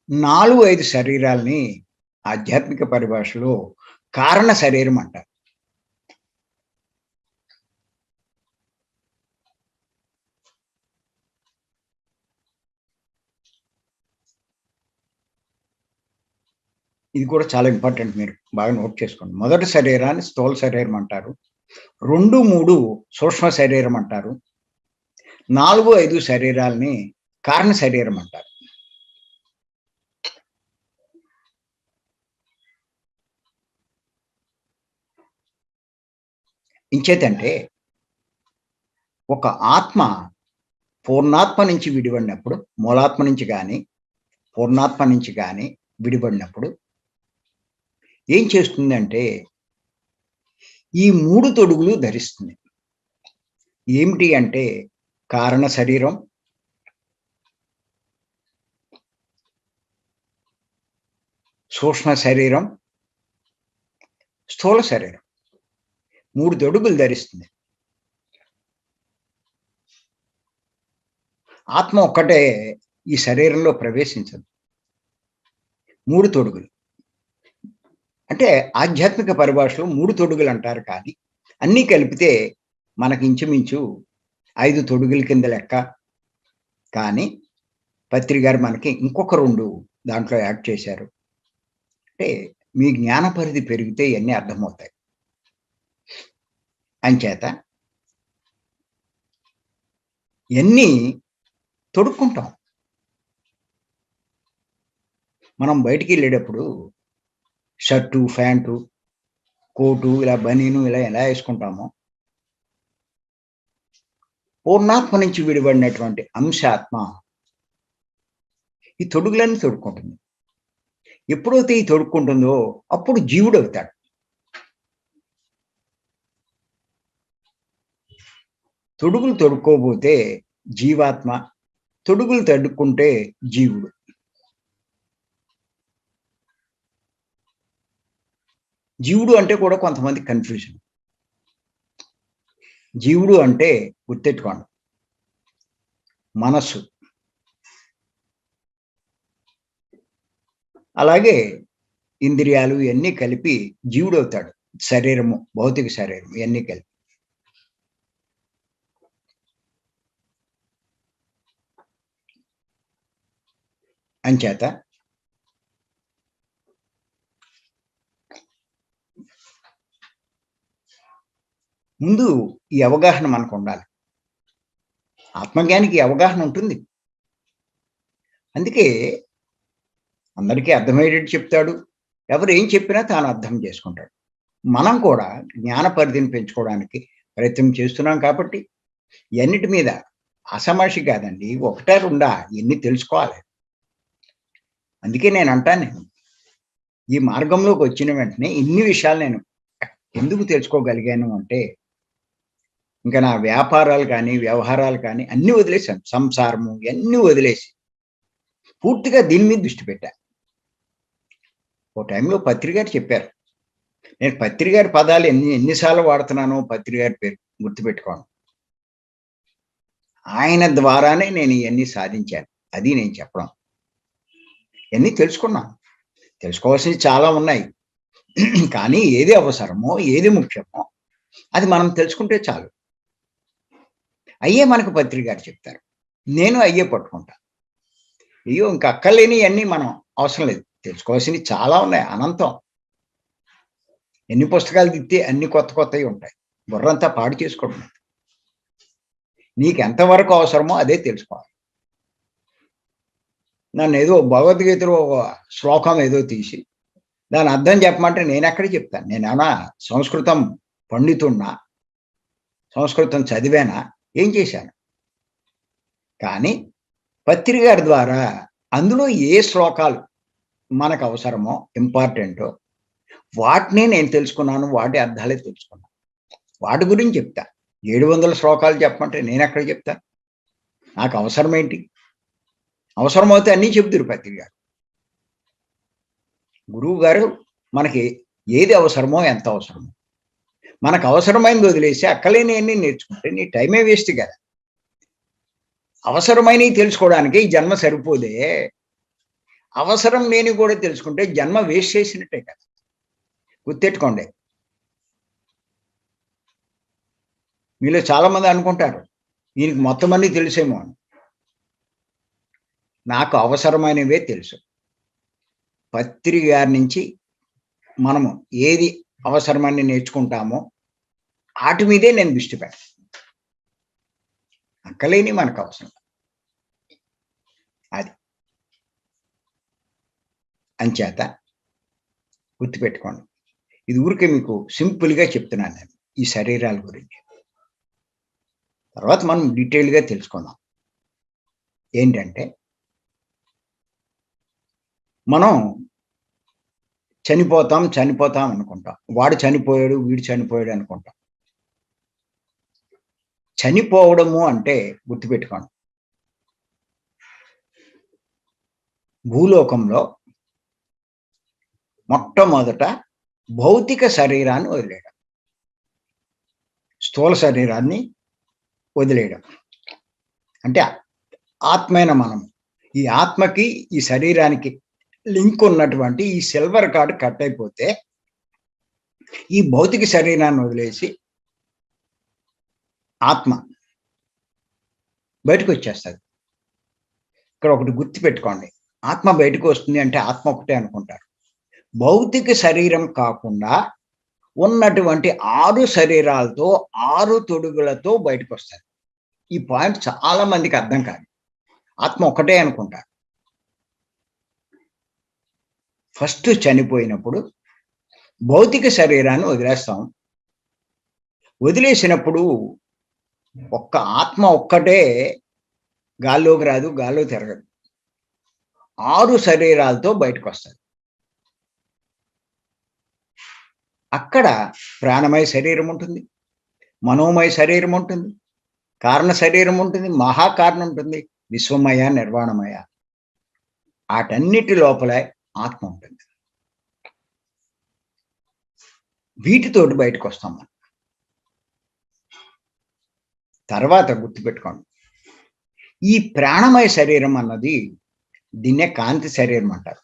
నాలుగు 5 శరీరాల్ని ఆధ్యాత్మిక పరిభాషలో కారణ శరీరం అంటారు. ఇది కూడా చాలా ఇంపార్టెంట్, మీరు బాగా నోట్ చేసుకోండి. మొదటి శరీరాన్ని స్థూల శరీరం అంటారు, 2, 3 సూక్ష్మ శరీరం అంటారు, 4, 5 శరీరాల్ని కారణ శరీరం అంటారు. ఇంచేతంటే ఒక ఆత్మ పూర్ణాత్మ నుంచి విడిపడినప్పుడు, మూలాత్మ నుంచి కానీ పూర్ణాత్మ నుంచి కానీ విడిపడినప్పుడు ఏం చేస్తుందంటే ఈ 3 తొడుగులు ధరిస్తుంది. ఏమిటి అంటే కారణ శరీరం, సూక్ష్మ శరీరం, స్థూల శరీరం, 3 తొడుగులు ధరిస్తుంది. ఆత్మ ఒక్కటే ఈ శరీరంలో ప్రవేశించదు. 3 తొడుగులు అంటే ఆధ్యాత్మిక పరిభాషలో 3 తొడుగులు అంటారు. కానీ అన్నీ కలిపితే మనకి ఇంచుమించు 5 తొడుగుల కింద లెక్క. కానీ పత్రి గారు మనకి ఇంకొక 2 దాంట్లో యాడ్ చేశారు. అంటే మీ జ్ఞాన పరిధి పెరిగితే ఇవన్నీ అర్థమవుతాయి. అంచేత ఇవన్నీ తొడుక్కుంటాం. మనం బయటికి వెళ్ళేటప్పుడు షర్టు, ప్యాంటు, కోటు ఇలా బనీను ఇలా ఎలా వేసుకుంటామో, పూర్ణాత్మ నుంచి విడిపడినటువంటి అంశాత్మ ఈ తొడుగులన్నీ తొడుక్కుంటుంది. ఎప్పుడైతే ఈ తొడుక్కుంటుందో అప్పుడు జీవుడు అవుతాడు. తొడుగులు తొడుక్కోబోతే జీవాత్మ, తొడుగులు తడుక్కుంటే జీవుడు. జీవుడు అంటే కూడా కొంతమంది కన్ఫ్యూజన్. జీవుడు అంటే గుర్తెట్టుకోండి, మనస్సు, అలాగే ఇంద్రియాలు ఇవన్నీ కలిపి జీవుడు అవుతాడు. శరీరము, భౌతిక శరీరం ఇవన్నీ కలిపి. అంచేత ముందు ఈ అవగాహన మనకు ఉండాలి. ఆత్మజ్ఞానికి అవగాహన ఉంటుంది. అందుకే అందరికీ అర్థమయ్యేటట్టు చెప్తాడు. ఎవరు ఏం చెప్పినా తాను అర్థం చేసుకుంటాడు. మనం కూడా జ్ఞాన పరిధిని పెంచుకోవడానికి ప్రయత్నం చేస్తున్నాం కాబట్టి ఎన్నిటి మీద అసమాషి కాదండి, ఒకటా రెండా ఎన్ని తెలుసుకోవాలి. అందుకే నేను అంటాను, ఈ మార్గంలోకి వచ్చిన వెంటనే ఇన్ని విషయాలు నేను ఎందుకు తెలుసుకోగలిగాను అంటే, ఇంకా నా వ్యాపారాలు కానీ వ్యవహారాలు కానీ అన్ని వదిలేశాను. సంసారము ఇవన్నీ వదిలేసి పూర్తిగా దీని మీద దృష్టి పెట్టా. ఓ టైంలో పత్రి గారు చెప్పారు. నేను పత్రి గారి పదాలు ఎన్నిసార్లు వాడుతున్నానో పత్రి గారి పేరు గుర్తుపెట్టుకోండి. ఆయన ద్వారానే నేను ఇవన్నీ సాధించాను. అది నేను చెప్పడం. ఇవన్నీ తెలుసుకున్నాను. తెలుసుకోవాల్సినవి చాలా ఉన్నాయి. కానీ ఏది అవసరమో, ఏది ముఖ్యమో అది మనం తెలుసుకుంటే చాలు. అయ్యే మనకు పత్రి గారు చెప్తారు. నేను అయ్యే పట్టుకుంటా. అయ్యో ఇంకా అక్కర్లేని అన్నీ మనం అవసరం లేదు. తెలుసుకోవాల్సినవి చాలా ఉన్నాయి, అనంతం. ఎన్ని పుస్తకాలు తిత్తే అన్ని కొత్త కొత్తవి ఉంటాయి. బుర్రంతా పాడు చేసుకోవడం. నీకు ఎంతవరకు అవసరమో అదే తెలుసుకోవాలి. నన్ను ఏదో భగవద్గీతలో ఒక శ్లోకం ఏదో తీసి దాని అర్థం చెప్పమంటే నేను ఎక్కడ చెప్తాను? నేనేమన్నా సంస్కృతం పండితున్నా, సంస్కృతం చదివానా, ఏం చేశాను? కానీ పత్రి గారి ద్వారా అందులో ఏ శ్లోకాలు మనకు అవసరమో, ఇంపార్టెంటో వాటిని నేను తెలుసుకున్నాను. వాటి అర్థాలే తెలుసుకున్నాను. వాటి గురించి చెప్తా. 700 శ్లోకాలు చెప్పమంటే నేను ఎక్కడ చెప్తా? నాకు అవసరం ఏంటి? అవసరమవుతే అన్నీ చెబుతారు పత్రి గారు. గురువు గారు మనకి ఏది అవసరమో, ఎంత అవసరమో మనకు అవసరమైనది వదిలేసి అక్కలేని నేర్చుకుంటే నీ టైమే వేస్ట్ కదా. అవసరమైనవి తెలుసుకోవడానికి ఈ జన్మ సరిపోదే. అవసరం లేని కూడా తెలుసుకుంటే జన్మ వేస్ట్ చేసినట్టే కదా. గుర్తెట్టుకోండి. మీలో చాలా మంది అనుకుంటారు ఈయనకి మొత్తం అన్నీ తెలుసేమో అని. నాకు అవసరమైనవే తెలుసు. పత్రి గారి నుంచి మనము ఏది అవసరమని నేర్చుకుంటామో వాటి మీదే నేను దృష్టి పెడతాను. అక్కలేని మనకు అవసరం అది. అంచేత గుర్తుపెట్టుకోండి. ఇది ఊరికే మీకు సింపుల్గా చెప్తున్నాను నేను ఈ శరీరాల గురించి. తర్వాత మనం డీటెయిల్గా తెలుసుకుందాం. ఏంటంటే మనం చనిపోతాం అనుకుంటాం. వాడు చనిపోయాడు, వీడు చనిపోయాడు అనుకుంటాం. చనిపోవడము అంటే గుర్తుపెట్టుకోండి, భూలోకంలో మొట్టమొదట భౌతిక శరీరాన్ని వదిలేయడం, స్థూల శరీరాన్ని వదిలేయడం. అంటే ఆత్మైన మనం, ఈ ఆత్మకి ఈ శరీరానికి లింక్ ఉన్నటువంటి ఈ సిల్వర్ కార్డ్ కట్ అయిపోతే ఈ భౌతిక శరీరాన్ని వదిలేసి ఆత్మ బయటకు వచ్చేస్తుంది. ఇక్కడ ఒకటి గుర్తు పెట్టుకోండి, ఆత్మ బయటకు వస్తుంది అంటే ఆత్మ ఒకటే అనుకుంటారు. భౌతిక శరీరం కాకుండా ఉన్నటువంటి 6 శరీరాలతో 6 తొడుగులతో బయటకు వస్తారు. ఈ పాయింట్ చాలా మందికి అర్థం కాదు. ఆత్మ ఒకటే అనుకుంటారు. ఫస్ట్ చనిపోయినప్పుడు భౌతిక శరీరాన్ని వదిలేస్తాం. వదిలేసినప్పుడు ఒక్క ఆత్మ ఒక్కటే గాల్లోకి రాదు, గాల్లో తిరగదు. 6 శరీరాలతో బయటకొస్తది. అక్కడ ప్రాణమయ శరీరం ఉంటుంది, మనోమయ శరీరం ఉంటుంది, కారణ శరీరం ఉంటుంది, మహాకారణం ఉంటుంది, విశ్వమయ, నిర్వాణమయ. వాటన్నిటి లోపల ఆత్మ ఉంటుంది. వీటితోటి బయటకు వస్తాం మనం. తర్వాత గుర్తుపెట్టుకోండి, ఈ ప్రాణమయ శరీరం అన్నది దీన్నే కాంతి శరీరం అంటారు.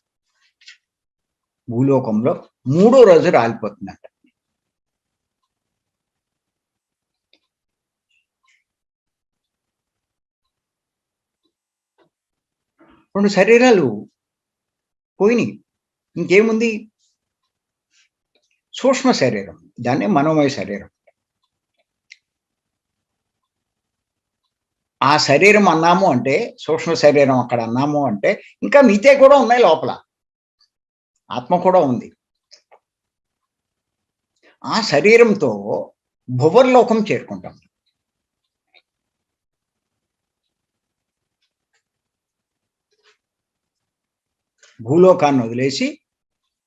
భూలోకంలో 3వ రోజు రాలిపోతుందంట. రెండు శరీరాలు పోయినాయి, ఇంకేముంది? సూక్ష్మ శరీరం, దాన్నే మనోమయ శరీరం. ఆ శరీరం అన్నాము అంటే, సూక్ష్మ శరీరం అక్కడ అన్నాము అంటే, ఇంకా మిగతా కూడా ఉన్నాయి లోపల, ఆత్మ కూడా ఉంది. ఆ శరీరంతో భువర్లోకం చేరుకుంటాం. భూలోకాన్ని వదిలేసి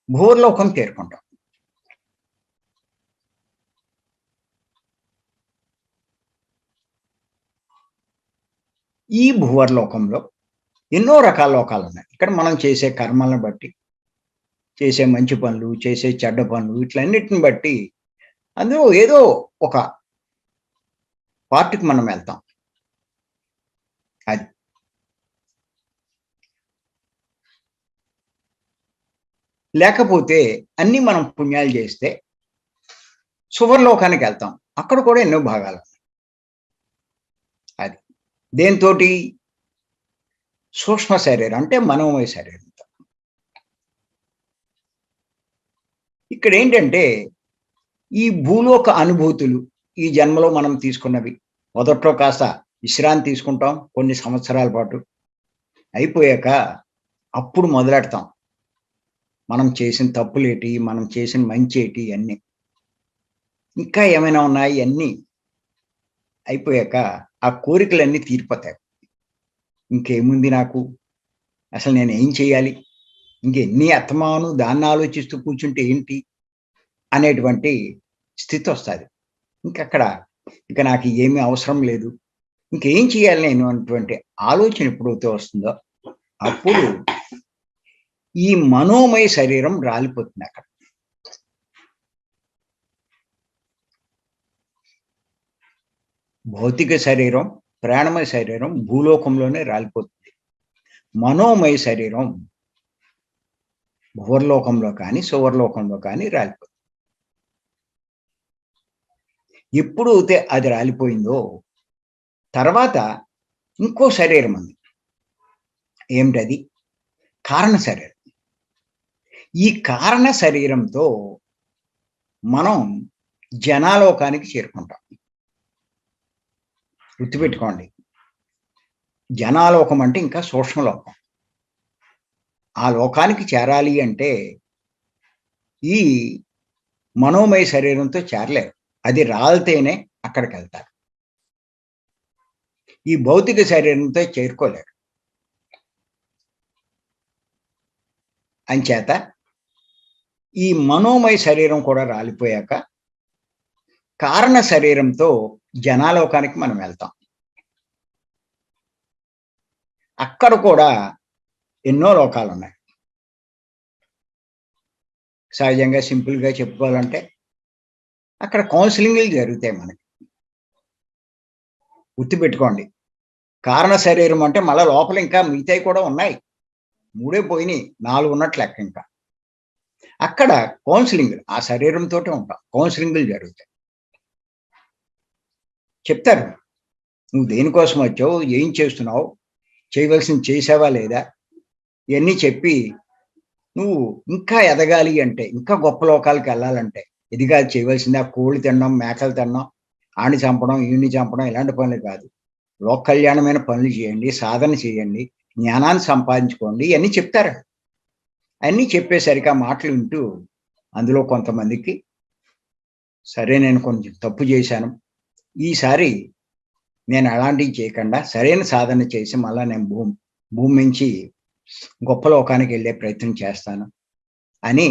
భూవర్లోకం చేరుకుంటాం. ఈ భూవర్లోకంలో ఎన్నో రకాల లోకాలు ఉన్నాయి. ఇక్కడ మనం చేసే కర్మలను బట్టి, చేసే మంచి పనులు, చేసే చెడ్డ పనులు, వీటిలన్నిటిని బట్టి అందులో ఏదో ఒక పార్ట్కి మనం వెళ్తాం. అది లేకపోతే అన్ని మనం పుణ్యాలు చేస్తే సువర్లోకానికి వెళ్తాం. అక్కడ కూడా ఎన్నో భాగాలు. అది దేంతోటి? సూక్ష్మ శరీరం అంటే మనోమయ శరీరంతో. ఇక్కడ ఏంటంటే ఈ భూలోక అనుభూతులు ఈ జన్మలో మనం తీసుకున్నవి, మొదట్లో కాస్త విశ్రాంతి తీసుకుంటాం కొన్ని సంవత్సరాల పాటు, అయిపోయాక అప్పుడు మొదలెడతాం మనం చేసిన తప్పులేటి, మనం చేసిన మంచి ఏటి, అన్నీ ఇంకా ఏమైనా ఉన్నాయి, అన్నీ అయిపోయాక ఆ కోరికలన్నీ తీరిపోతాయి. ఇంకేముంది నాకు, అసలు నేను ఏం చేయాలి, ఇంకెన్ని అత్తమాను దాన్ని ఆలోచిస్తూ కూర్చుంటే ఏంటి అనేటువంటి స్థితి వస్తుంది. ఇంకక్కడ ఇక నాకు ఏమీ అవసరం లేదు, ఇంకేం చేయాలి నేను అన్నటువంటి ఆలోచన ఎప్పుడైతే వస్తుందో అప్పుడు ఈ మనోమయ శరీరం రాలిపోతుంది. అక్కడ భౌతిక శరీరం, ప్రాణమయ శరీరం భూలోకంలోనే రాలిపోతుంది. మనోమయ శరీరం భువర్లోకంలో కానీ సువర్లోకంలో కానీ రాలిపోతుంది. ఎప్పుడైతే అది రాలిపోయిందో తర్వాత ఇంకో శరీరం ఉంది. ఏమిటది? కారణ శరీరం. ఈ కారణ శరీరంతో మనం జనాలోకానికి చేరుకుంటాం. గుర్తుపెట్టుకోండి, జనాలోకం అంటే ఇంకా సూక్ష్మలోకం. ఆ లోకానికి చేరాలి అంటే ఈ మనోమయ శరీరంతో చేరలేరు, అది రాలితేనే అక్కడికి వెళ్తారు. ఈ భౌతిక శరీరంతో చేరుకోలేరు. అంచేత ఈ మనోమయ శరీరం కూడా రాలిపోయాక కారణ శరీరంతో జనాలోకానికి మనం వెళ్తాం. అక్కడ కూడా ఎన్నో లోకాలు ఉన్నాయి. సహజంగా సింపుల్గా చెప్పుకోవాలంటే అక్కడ కౌన్సిలింగ్లు జరుగుతాయి మనకి. గుర్తుపెట్టుకోండి, కారణ శరీరం అంటే మళ్ళీ లోపల ఇంకా మిగతాయి కూడా ఉన్నాయి, 3 పోయినాయి, 4 ఉన్నట్లు లెక్క. ఇంకా అక్కడ కౌన్సిలింగ్ ఆ శరీరంతో ఉంటాం, కౌన్సిలింగ్లు జరుగుతాయి. చెప్తారు, నువ్వు దేనికోసం వచ్చావు, ఏం చేస్తున్నావు, చేయవలసింది చేసావా లేదా, ఇవన్నీ చెప్పి నువ్వు ఇంకా ఎదగాలి అంటే, ఇంకా గొప్ప లోకాలకు వెళ్ళాలంటే ఇది కాదు చేయవలసింది, ఆ కోళ్ళు తినడం, మేకలు తినడం, ఆడిని చంపడం, ఈయన్ని చంపడం, ఇలాంటి పనులు కాదు. లోక కళ్యాణమైన పనులు చేయండి, సాధన చేయండి, జ్ఞానాన్ని సంపాదించుకోండి, ఇవన్నీ చెప్తారు. అన్నీ చెప్పేసరికి ఆ మాటలు వింటూ అందులో కొంతమందికి సరే నేను కొంచెం తప్పు చేశాను. ఈసారి నేను అలాంటివి చేయకుండా సరైన సాధన చేసి మళ్ళా నేను భూమి నుంచి గొప్ప లోకానికి వెళ్ళే ప్రయత్నం చేస్తాను అని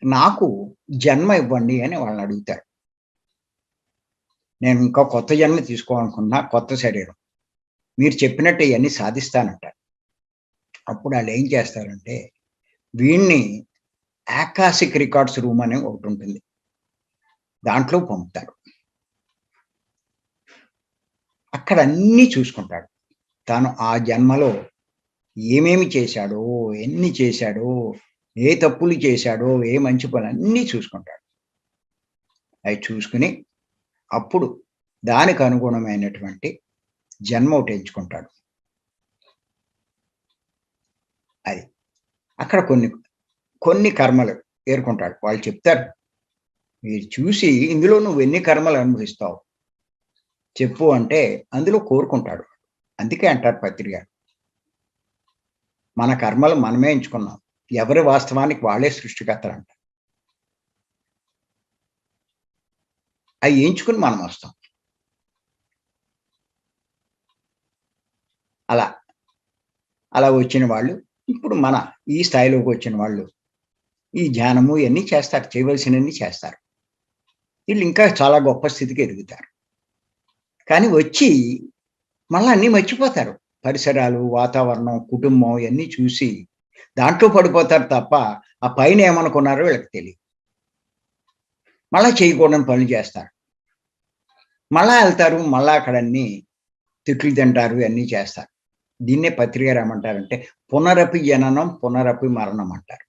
నాకు జన్మ ఇవ్వండి అని వాళ్ళని అడుగుతారు. నేను ఇంకా కొత్త జన్మ తీసుకోవాలనుకున్నా కొత్త శరీరం. మీరు చెప్పినట్టు ఇవన్నీ సాధిస్తానంటారు. అప్పుడు వాళ్ళు ఏం చేస్తారంటే వీడిని ఆకాశిక్ రికార్డ్స్ రూమ్ అని ఒకటి ఉంటుంది. దాంట్లో పంపుతారు. అక్కడ అన్నీ చూసుకుంటాడు. తాను ఆ జన్మలో ఏమేమి చేశాడో, ఎన్ని చేశాడో, ఏ తప్పులు చేశాడో, ఏ మంచి పనులు అన్నీ చూసుకుంటాడు. అవి చూసుకుని అప్పుడు దానికి అనుగుణమైనటువంటి జన్మ ఒకటి ఎంచుకుంటాడు. అది. అక్కడ కొన్ని కర్మలు ఏర్కొంటాడు. వాళ్ళు చెప్తారు. మీరు చూసి ఇందులో నువ్వు ఎన్ని కర్మలు అనుభవిస్తావు చెప్పు అంటే అందులో కోరుకుంటాడు. అందుకే అంటారు పత్రి గారు, మన కర్మలు మనమే ఎంచుకున్నాం. ఎవరి వాస్తవానికి వాళ్ళే సృష్టికర్తలు అంట. అవి ఎంచుకుని మనం వస్తాం. అలా అలా వచ్చిన వాళ్ళు ఇప్పుడు మన ఈ స్థాయిలోకి వచ్చిన వాళ్ళు ఈ ధ్యానము ఇవన్నీ చేస్తారు. చేయవలసినవన్నీ చేస్తారు. వీళ్ళు ఇంకా చాలా గొప్ప స్థితికి ఎదుగుతారు. కానీ వచ్చి మళ్ళీ అన్నీ మర్చిపోతారు. పరిసరాలు, వాతావరణం, కుటుంబం ఇవన్నీ చూసి దాంట్లో పడిపోతారు తప్ప ఆ పైన ఏమనుకున్నారో వీళ్ళకి తెలియదు. మళ్ళా చేయకూడని పనులు చేస్తారు. మళ్ళా వెళ్తారు. మళ్ళా అక్కడ అన్నీ తిట్లు తింటారు. అన్నీ చేస్తారు. దీన్నే పత్రి గారు ఏమంటారంటే పునరపి జననం, పునరపి మరణం అంటారు.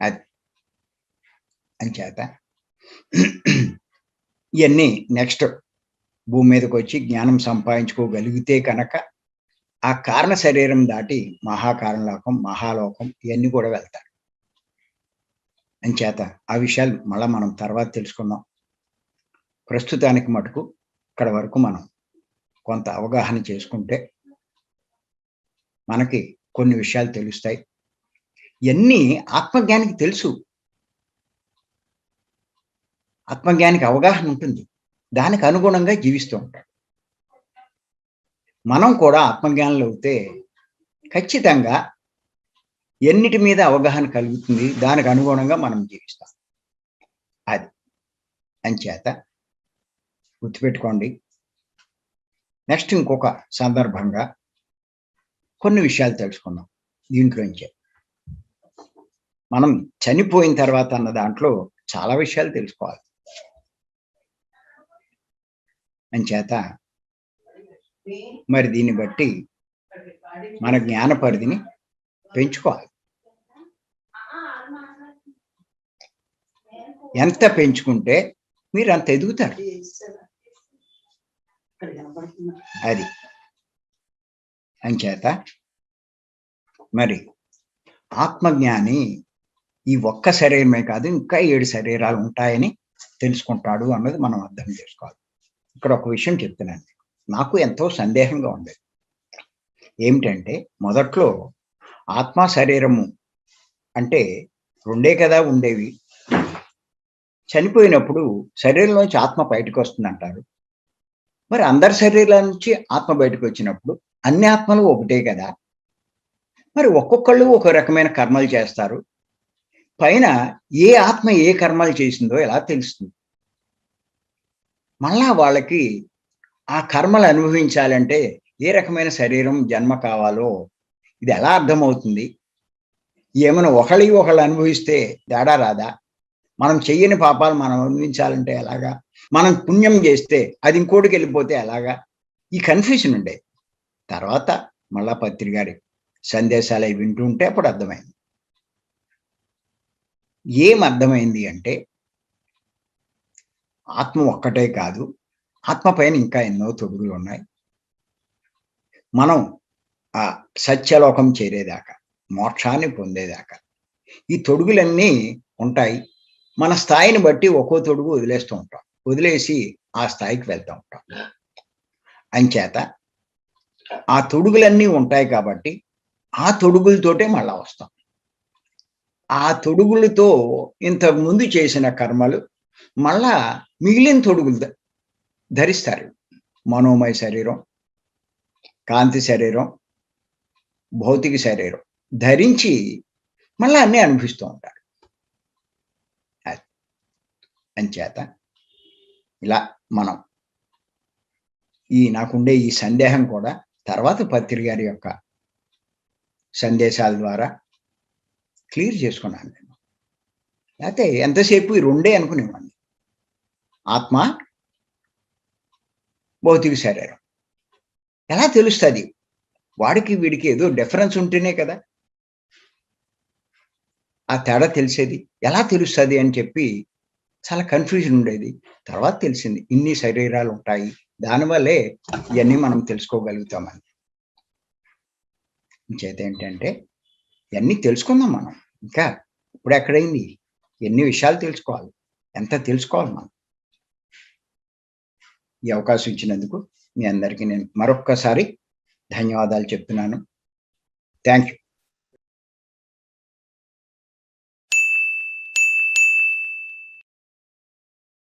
అది అంచేత ఇవన్నీ నెక్స్ట్ భూమి మీదకి వచ్చి జ్ఞానం సంపాదించుకోగలిగితే కనుక ఆ కారణ శరీరం దాటి మహాకారణలోకం, మహాలోకం ఇవన్నీ కూడా వెళ్తారు. అంచేత ఆ విషయాలు మళ్ళా మనం తర్వాత తెలుసుకుందాం. ప్రస్తుతానికి మటుకు ఇక్కడ వరకు మనం కొంత అవగాహన చేసుకుంటే మనకి కొన్ని విషయాలు తెలుస్తాయి. ఇవన్నీ ఆత్మజ్ఞానికి తెలుసు. ఆత్మజ్ఞానికి అవగాహన ఉంటుంది. దానికి అనుగుణంగా జీవిస్తూ ఉంటాడు. మనం కూడా ఆత్మజ్ఞానంలో అవుతే ఖచ్చితంగా ఎన్నిటి మీద అవగాహన కలుగుతుంది. దానికి అనుగుణంగా మనం జీవిస్తాం. అది అంచేత గుర్తుపెట్టుకోండి. నెక్స్ట్ ఇంకొక సందర్భంగా కొన్ని విషయాలు తెలుసుకుందాం. దీంట్లోంచే మనం చనిపోయిన తర్వాత అన్న దాంట్లో చాలా విషయాలు తెలుసుకోవాలి. అంచేత మరి దీన్ని బట్టి మన జ్ఞాన పరిధిని పెంచుకోవాలి. ఎంత పెంచుకుంటే మీరు అంత ఎదుగుతారు. అది అంచేత మరి ఆత్మజ్ఞాని ఈ ఒక్క శరీరమే కాదు ఇంకా 7 శరీరాలు ఉంటాయని తెలుసుకుంటాడు అన్నది మనం అర్థం చేసుకోవాలి. ఇక్కడ ఒక విషయం చెప్తున్నాను. నాకు ఎంతో సందేహంగా ఉండేది. ఏమిటంటే మొదట్లో ఆత్మ శరీరము అంటే రెండే కదా ఉండేవి. చనిపోయినప్పుడు శరీరంలోంచి ఆత్మ బయటకు వస్తుందంటారు. మరి అందరి శరీరాల నుంచి ఆత్మ బయటకు వచ్చినప్పుడు అన్ని ఆత్మలు ఒకటే కదా. మరి ఒక్కొక్కళ్ళు ఒక రకమైన కర్మలు చేస్తారు. పైన ఏ ఆత్మ ఏ కర్మలు చేసిందో ఎలా తెలుస్తుంది? మళ్ళా వాళ్ళకి ఆ కర్మలు అనుభవించాలంటే ఏ రకమైన శరీరం జన్మ కావాలో ఇది ఎలా అర్థమవుతుంది? ఏమైనా ఒకళ్ళు అనుభవిస్తే తేడా రాదా? మనం చెయ్యని పాపాలు మనం అనుభవించాలంటే ఎలాగా? మనం పుణ్యం చేస్తే అది ఇంకోటికి వెళ్ళిపోతే ఎలాగా? ఈ కన్ఫ్యూజన్ ఉండేది. తర్వాత మళ్ళా పత్రి గారి సందేశాలు అవి వింటూ ఉంటే అప్పుడు అర్థమైంది. ఏం అర్థమైంది అంటే ఆత్మ ఒక్కటే కాదు, ఆత్మ పైన ఇంకా ఎన్నో తొడుగులు ఉన్నాయి. మనం ఆ సత్యలోకం చేరేదాకా, మోక్షాన్ని పొందేదాకా ఈ తొడుగులన్నీ ఉంటాయి. మన స్థాయిని బట్టి ఒక్కో తొడుగు వదిలేస్తూ ఉంటాం. వదిలేసి ఆ స్థాయికి వెళ్తూ ఉంటాం. అంచేత ఆ తొడుగులన్నీ ఉంటాయి కాబట్టి ఆ తొడుగులతోటే మళ్ళా వస్తాం. ఆ తొడుగులతో ఇంతకు ముందు చేసిన కర్మలు మళ్ళా మిగిలిన తొడుగులు ధరిస్తారు. మనోమయ శరీరం, కాంతి శరీరం, భౌతిక శరీరం ధరించి మళ్ళా అన్నీ అనుభవిస్తూ ఉంటారు. అంచేత ఇలా మనం నాకుండే ఈ సందేహం కూడా తర్వాత పత్రి గారి యొక్క సందేశాల ద్వారా క్లియర్ చేసుకున్నాను నేను. లేకపోతే ఎంతసేపు ఈ రెండే అనుకునేవాడిని. ఆత్మ, భౌతిక శరీరం. ఎలా తెలుస్తుంది? వాడికి వీడికి ఏదో డిఫరెన్స్ ఉంటేనే కదా ఆ తేడా తెలిసేది. ఎలా తెలుస్తుంది అని చెప్పి చాలా కన్ఫ్యూజన్ ఉండేది. తర్వాత తెలిసింది ఇన్ని శరీరాలు ఉంటాయి, దానివల్లే ఇవన్నీ మనం తెలుసుకోగలుగుతామని. చేత ఏంటంటే ఇవన్నీ తెలుసుకుందాం మనం. ఇంకా ఇప్పుడు ఎక్కడైంది? ఎన్ని విషయాలు తెలుసుకోవాలి, ఎంత తెలుసుకోవాలి మనం. ఈ అవకాశం ఇచ్చినందుకు మీ అందరికీ నేను మరొక్కసారి ధన్యవాదాలు చెప్తున్నాను. Thank you.